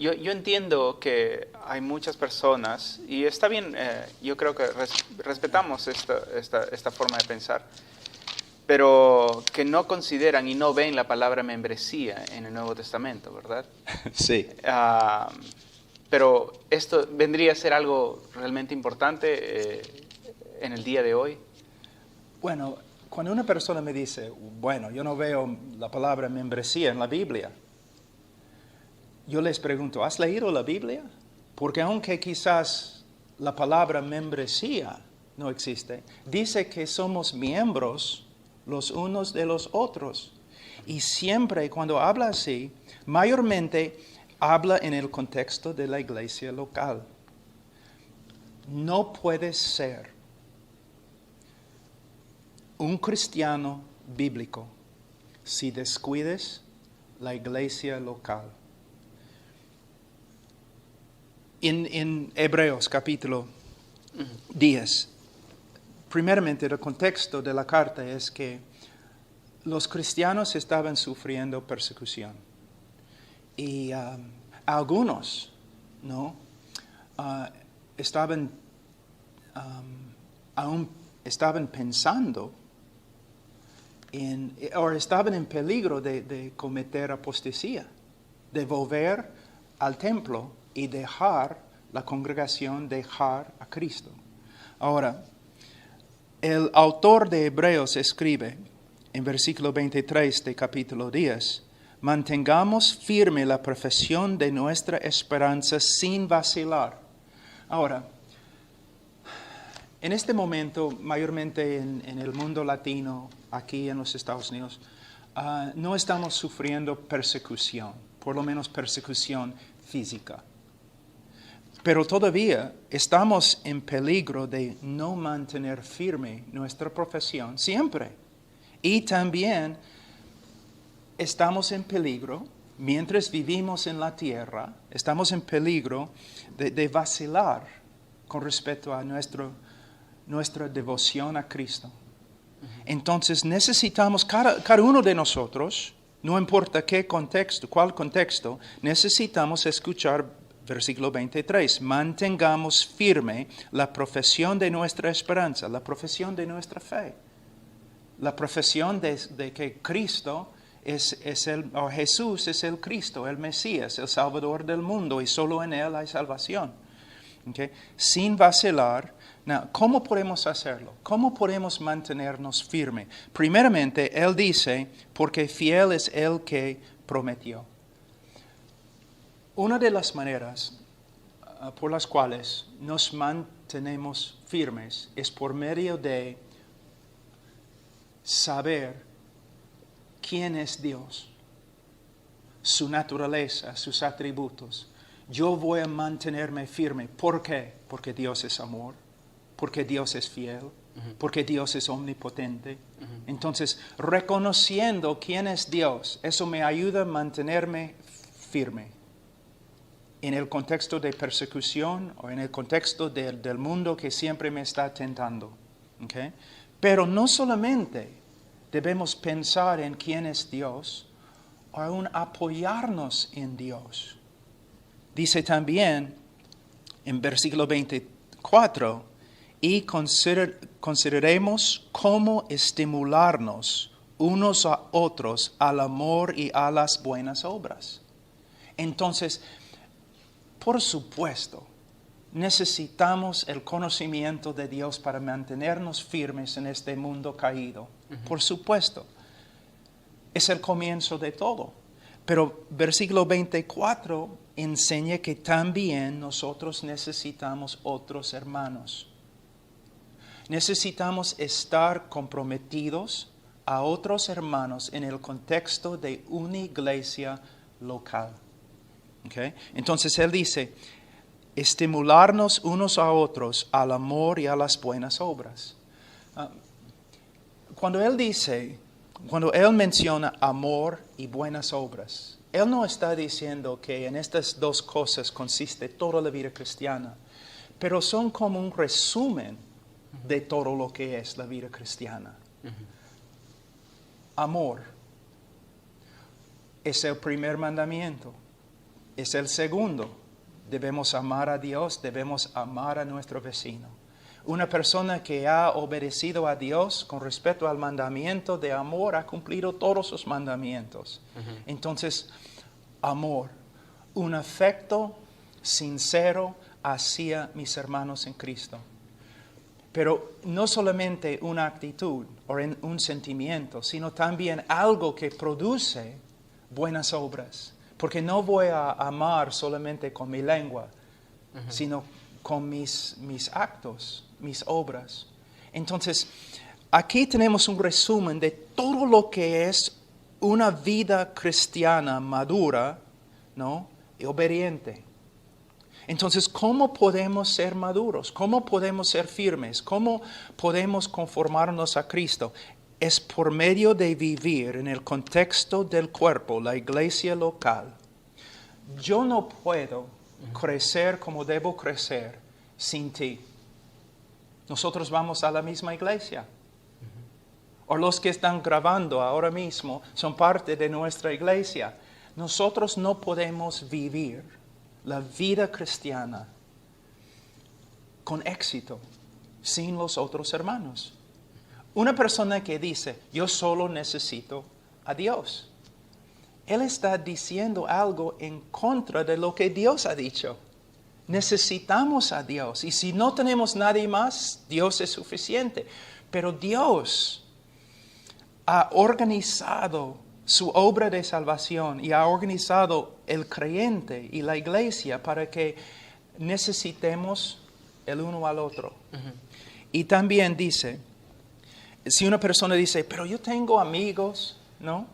Yo entiendo que hay muchas personas, y está bien, yo creo que respetamos esta forma de pensar, pero que no consideran y no ven la palabra membresía en el Nuevo Testamento, ¿verdad? Sí. Pero esto vendría a ser algo realmente importante en el día de hoy. Bueno, cuando una persona me dice, bueno, yo no veo la palabra membresía en la Biblia, yo les pregunto, ¿has leído la Biblia? Porque aunque quizás la palabra membresía no existe, dice que somos miembros los unos de los otros. Y siempre cuando habla así, mayormente habla en el contexto de la iglesia local. No puedes ser un cristiano bíblico si descuides la iglesia local. En Hebreos capítulo 10, primeramente el contexto de la carta es que los cristianos estaban sufriendo persecución y algunos, ¿no? Aún estaban pensando o estaban en peligro de cometer apostasía, de volver al templo y dejar la congregación, dejar a Cristo. Ahora, el autor de Hebreos escribe en versículo 23 de capítulo 10, mantengamos firme la profesión de nuestra esperanza sin vacilar. Ahora, en este momento, mayormente en el mundo latino, aquí en los Estados Unidos, no estamos sufriendo persecución, por lo menos persecución física. Pero todavía estamos en peligro de no mantener firme nuestra profesión siempre. Y también estamos en peligro, mientras vivimos en la tierra, estamos en peligro de vacilar con respecto a nuestra devoción a Cristo. Entonces necesitamos, cada uno de nosotros, no importa qué contexto, cuál contexto, necesitamos escuchar versículo 23. Mantengamos firme la profesión de nuestra esperanza, la profesión de nuestra fe. La profesión de que Cristo o Jesús es el Cristo, el Mesías, el Salvador del mundo, y solo en Él hay salvación. ¿Okay? Sin vacilar. ¿Cómo podemos hacerlo? ¿Cómo podemos mantenernos firmes? Primeramente, Él dice, porque fiel es el que prometió. Una de las maneras por las cuales nos mantenemos firmes es por medio de saber quién es Dios, su naturaleza, sus atributos. Yo voy a mantenerme firme. ¿Por qué? Porque Dios es amor, porque Dios es fiel, porque Dios es omnipotente. Entonces, reconociendo quién es Dios, eso me ayuda a mantenerme firme. En el contexto de persecución o en el contexto del mundo que siempre me está tentando. ¿Okay? Pero no solamente debemos pensar en quién es Dios, aún apoyarnos en Dios. Dice también en versículo 24, y consideremos cómo estimularnos unos a otros al amor y a las buenas obras. Entonces, por supuesto, necesitamos el conocimiento de Dios para mantenernos firmes en este mundo caído. Por supuesto, es el comienzo de todo. Pero versículo 24 enseña que también nosotros necesitamos otros hermanos. Necesitamos estar comprometidos a otros hermanos en el contexto de una iglesia local. ¿Okay? Entonces él dice, estimularnos unos a otros al amor y a las buenas obras. Cuando él menciona amor y buenas obras, él no está diciendo que en estas dos cosas consiste toda la vida cristiana, pero son como un resumen de todo lo que es la vida cristiana. Amor es el primer mandamiento. es el segundo. Debemos amar a Dios, debemos amar a nuestro vecino. Una persona que ha obedecido a Dios con respecto al mandamiento de amor ha cumplido todos sus mandamientos. Entonces, amor, un afecto sincero hacia mis hermanos en Cristo. Pero no solamente una actitud o un sentimiento, sino también algo que produce buenas obras. Porque no voy a amar solamente con mi lengua, sino con mis actos, mis obras. Entonces, aquí tenemos un resumen de todo lo que es una vida cristiana madura, ¿no? Y obediente. Entonces, ¿cómo podemos ser maduros? ¿Cómo podemos ser firmes? ¿Cómo podemos conformarnos a Cristo? Es por medio de vivir en el contexto del cuerpo, la iglesia local. Yo no puedo crecer como debo crecer sin ti. Nosotros vamos a la misma iglesia. O los que están grabando ahora mismo son parte de nuestra iglesia. Nosotros no podemos vivir la vida cristiana con éxito sin los otros hermanos. Una persona que dice, yo solo necesito a Dios, él está diciendo algo en contra de lo que Dios ha dicho. Necesitamos a Dios. Y si no tenemos nadie más, Dios es suficiente. Pero Dios ha organizado su obra de salvación y ha organizado el creyente y la iglesia para que necesitemos el uno al otro. Y también dice, si una persona dice, pero yo tengo amigos, ¿no?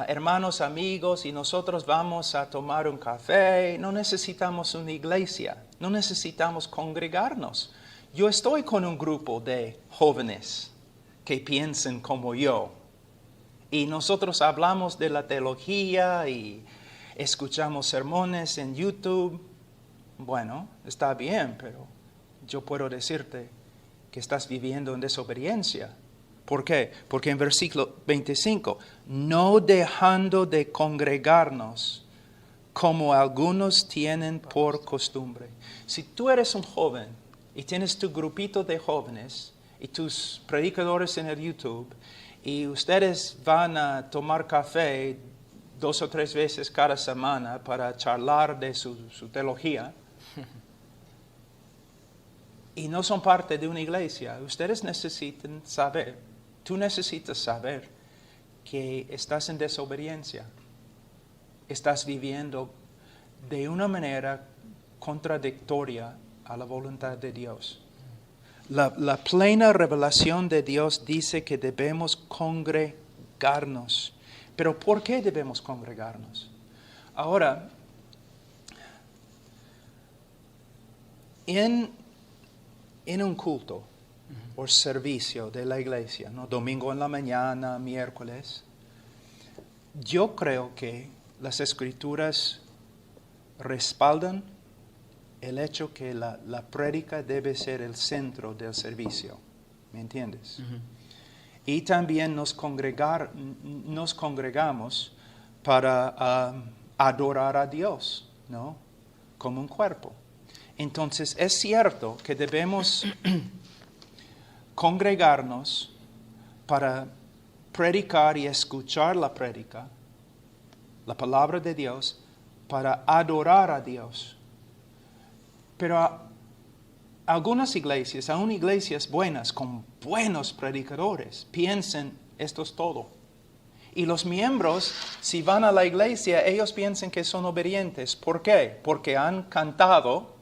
Hermanos, amigos, y nosotros vamos a tomar un café, no necesitamos una iglesia, no necesitamos congregarnos. Yo estoy con un grupo de jóvenes que piensan como yo, y nosotros hablamos de la teología y escuchamos sermones en YouTube. Bueno, está bien, pero yo puedo decirte que estás viviendo en desobediencia. ¿Por qué? Porque en versículo 25, no dejando de congregarnos como algunos tienen por costumbre. Si tú eres un joven y tienes tu grupito de jóvenes y tus predicadores en el YouTube y ustedes van a tomar café 2 o 3 veces cada semana para charlar de su teología, y no son parte de una iglesia, ustedes necesitan saber, tú necesitas saber que estás en desobediencia, estás viviendo de una manera contradictoria a la voluntad de Dios. La plena revelación de Dios dice que debemos congregarnos. Pero ¿por qué debemos congregarnos? Ahora, en un culto o servicio de la iglesia, ¿no? Domingo en la mañana, miércoles, yo creo que las Escrituras respaldan el hecho que la prédica debe ser el centro del servicio. ¿Me entiendes? Y también nos congregamos para adorar a Dios, ¿no? Como un cuerpo. Entonces, es cierto que debemos congregarnos para predicar y escuchar la prédica, la palabra de Dios, para adorar a Dios. Pero algunas iglesias, aún iglesias buenas, con buenos predicadores, piensan esto es todo. Y los miembros, si van a la iglesia, ellos piensan que son obedientes. ¿Por qué? Porque han cantado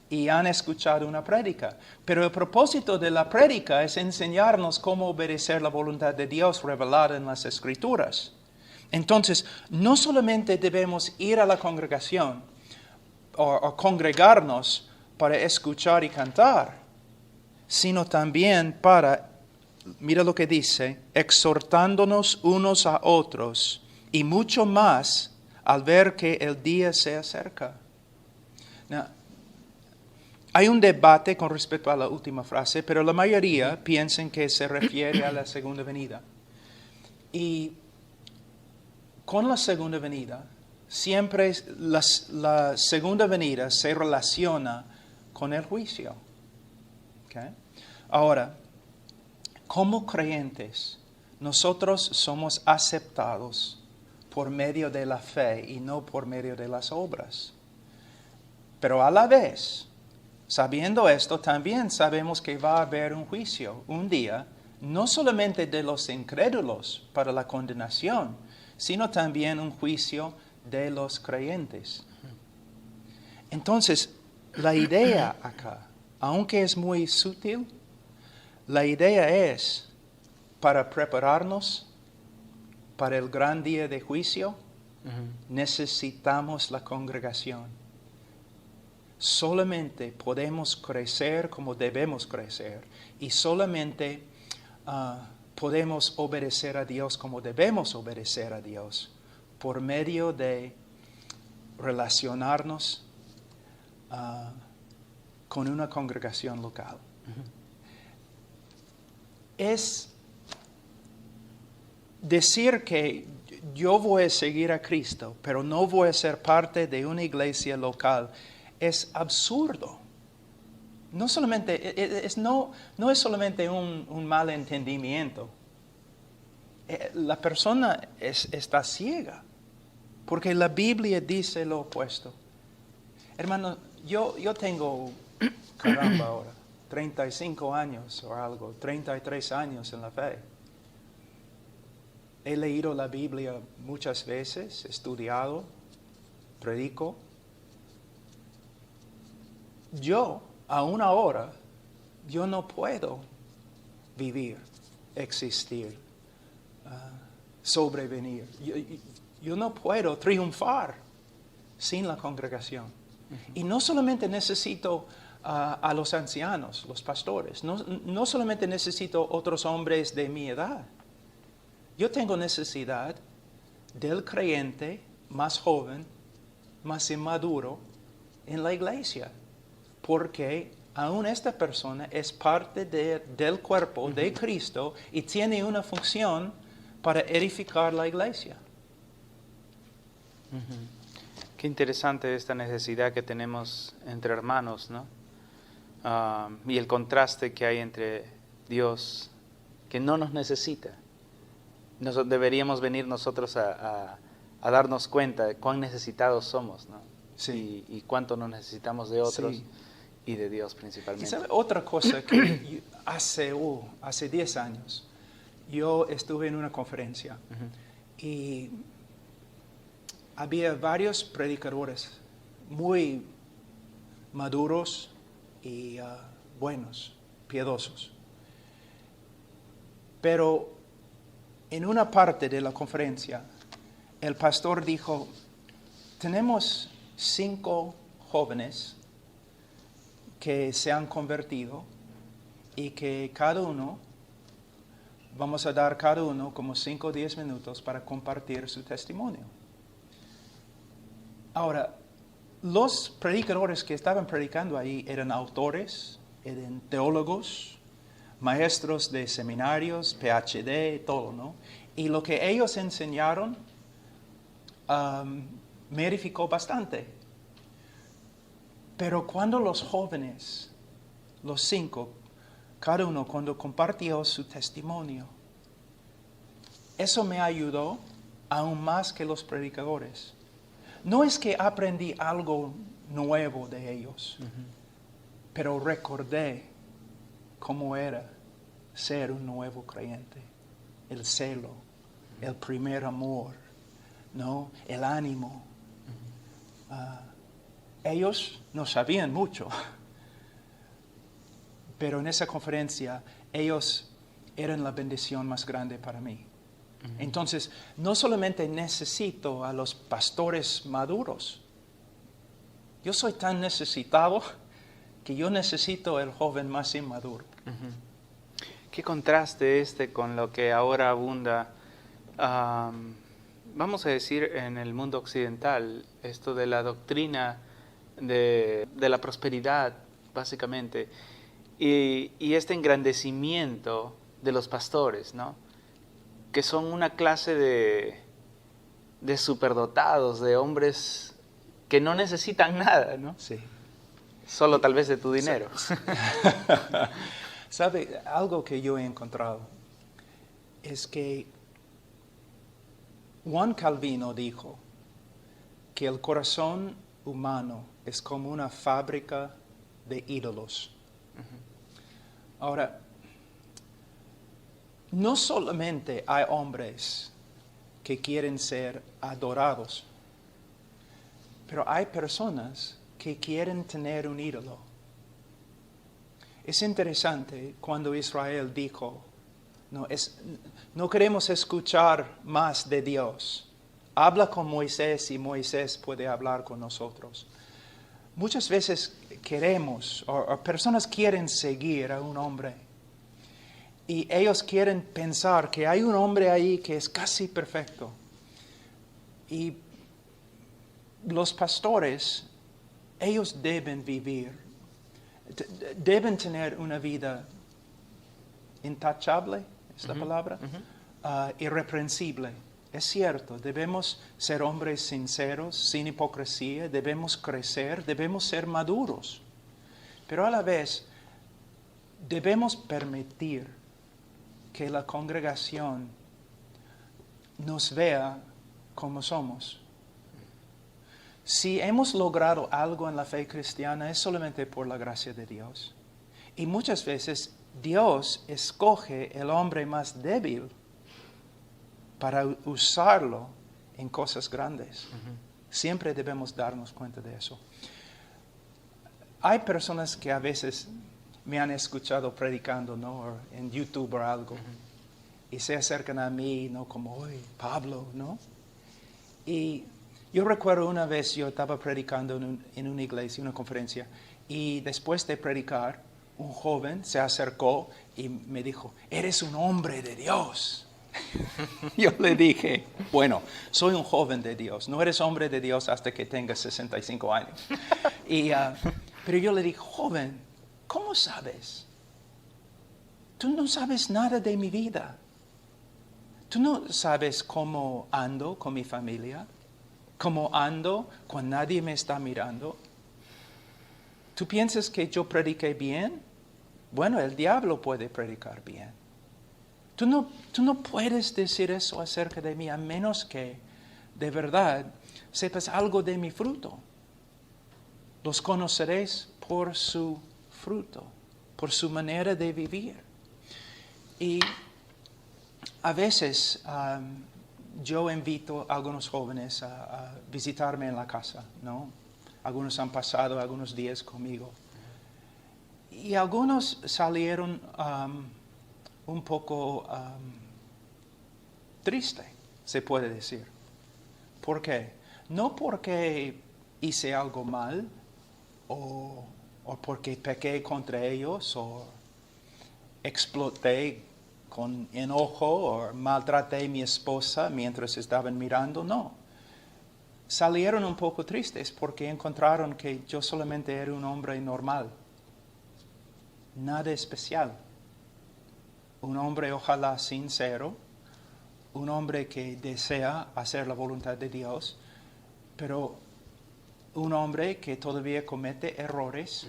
y han escuchado una prédica. Pero el propósito de la prédica es enseñarnos cómo obedecer la voluntad de Dios revelada en las Escrituras. Entonces, no solamente debemos ir a la congregación o congregarnos para escuchar y cantar, sino también para, mira lo que dice, exhortándonos unos a otros, y mucho más al ver que el día se acerca. Now, hay un debate con respecto a la última frase, pero la mayoría piensan que se refiere a la segunda venida. Y con la segunda venida, siempre la segunda venida se relaciona con el juicio. ¿Okay? Ahora, como creyentes, nosotros somos aceptados por medio de la fe y no por medio de las obras. Pero a la vez, sabiendo esto, también sabemos que va a haber un juicio un día, no solamente de los incrédulos para la condenación, sino también un juicio de los creyentes. Entonces, la idea acá, aunque es muy sutil, la idea es para prepararnos para el gran día de juicio, necesitamos la congregación. Solamente podemos crecer como debemos crecer y solamente podemos obedecer a Dios como debemos obedecer a Dios por medio de relacionarnos con una congregación local. Es decir que yo voy a seguir a Cristo, pero no voy a ser parte de una iglesia local, es absurdo. No es solamente un mal entendimiento. La persona está ciega, porque la Biblia dice lo opuesto. Hermano, yo tengo, caramba ahora, 35 años o algo, 33 años en la fe. He leído la Biblia muchas veces, estudiado, predico. Yo, aún ahora, yo no puedo vivir, existir, sobrevenir. Yo no puedo triunfar sin la congregación. Y no solamente necesito a los ancianos, los pastores, no solamente necesito otros hombres de mi edad. Yo tengo necesidad del creyente más joven, más inmaduro en la iglesia, porque aún esta persona es parte del cuerpo de Cristo y tiene una función para edificar la iglesia. Qué interesante esta necesidad que tenemos entre hermanos, ¿no? Y el contraste que hay entre Dios, que no nos necesita. Deberíamos venir nosotros a darnos cuenta de cuán necesitados somos, ¿no? Sí. Y cuánto nos necesitamos de otros, Sí. y de Dios principalmente. ¿Y sabe otra cosa que hace 10 años yo estuve en una conferencia y había varios predicadores muy maduros y buenos, piadosos. Pero en una parte de la conferencia, el pastor dijo, tenemos 5 jóvenes que se han convertido y que vamos a dar cada uno como 5 o 10 minutos para compartir su testimonio. Ahora, los predicadores que estaban predicando ahí eran autores, eran teólogos, maestros de seminarios, PhD, todo, ¿no? Y lo que ellos enseñaron me edificó bastante. Pero cuando los jóvenes, los 5, cada uno cuando compartió su testimonio, eso me ayudó aún más que los predicadores. No es que aprendí algo nuevo de ellos, pero recordé cómo era ser un nuevo creyente, el celo, el primer amor, ¿no? El ánimo. Ellos no sabían mucho, pero en esa conferencia ellos eran la bendición más grande para mí. Entonces, no solamente necesito a los pastores maduros, yo soy tan necesitado que yo necesito el joven más inmaduro. Qué contraste con lo que ahora abunda, vamos a decir, en el mundo occidental, esto de la doctrina de la prosperidad, básicamente, y este engrandecimiento de los pastores, ¿no? Que son una clase de superdotados, de hombres que no necesitan nada, ¿no? Sí. Solo tal vez de tu dinero. ¿Sabe? Algo que yo he encontrado es que Juan Calvino dijo que el corazón humano es como una fábrica de ídolos. Ahora, no solamente hay hombres que quieren ser adorados, pero hay personas que quieren tener un ídolo. Es interesante cuando Israel dijo, no queremos escuchar más de Dios. Habla con Moisés y Moisés puede hablar con nosotros. Muchas veces queremos, o personas quieren seguir a un hombre. Y ellos quieren pensar que hay un hombre ahí que es casi perfecto. Y los pastores, ellos deben vivir, deben tener una vida intachable, ¿es la palabra? Irreprensible. Es cierto, debemos ser hombres sinceros, sin hipocresía, debemos crecer, debemos ser maduros. Pero a la vez, debemos permitir que la congregación nos vea como somos. Si hemos logrado algo en la fe cristiana es solamente por la gracia de Dios. Y muchas veces Dios escoge el hombre más débil para usarlo en cosas grandes. Siempre debemos darnos cuenta de eso. Hay personas que a veces me han escuchado predicando, ¿no? O en YouTube o algo. Y se acercan a mí, ¿no? Como, oye, Pablo, ¿no? Y yo recuerdo una vez yo estaba predicando en una iglesia, una conferencia. Y después de predicar, un joven se acercó y me dijo, eres un hombre de Dios. Yo le dije, bueno, soy un joven de Dios. No eres hombre de Dios hasta que tengas 65 años. Pero yo le dije, joven, ¿cómo sabes? Tú no sabes nada de mi vida. Tú no sabes cómo ando con mi familia, cómo ando cuando nadie me está mirando. ¿Tú piensas que yo prediqué bien? Bueno, el diablo puede predicar bien. Tú no puedes decir eso acerca de mí a menos que de verdad sepas algo de mi fruto. Los conoceréis por su fruto, por su manera de vivir. Y a veces yo invito a algunos jóvenes a visitarme en la casa, ¿no? Algunos han pasado algunos días conmigo. Y algunos salieron un poco triste, se puede decir. ¿Por qué? No porque hice algo mal o porque pequé contra ellos o exploté con enojo o maltraté a mi esposa mientras estaban mirando, no. Salieron un poco tristes porque encontraron que yo solamente era un hombre normal, nada especial. Un hombre ojalá sincero, un hombre que desea hacer la voluntad de Dios, pero un hombre que todavía comete errores,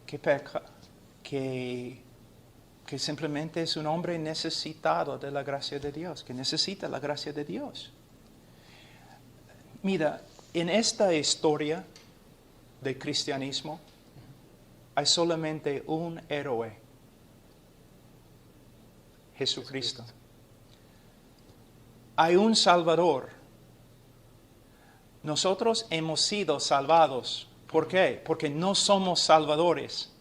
que peca, que simplemente es un hombre necesitado de la gracia de Dios, que necesita la gracia de Dios. Mira, en esta historia del cristianismo hay solamente un héroe, Jesucristo. Hay un Salvador. Nosotros hemos sido salvados. ¿Por qué? Porque no somos salvadores.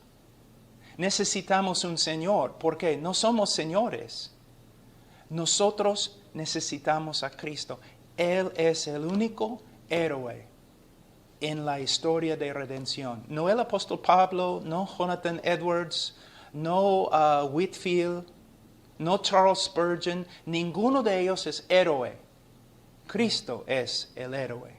Necesitamos un Señor. ¿Por qué? No somos señores. Nosotros necesitamos a Cristo. Él es el único héroe en la historia de redención. No el apóstol Pablo, no Jonathan Edwards, no Whitfield, no Charles Spurgeon. Ninguno de ellos es héroe. Cristo es el héroe.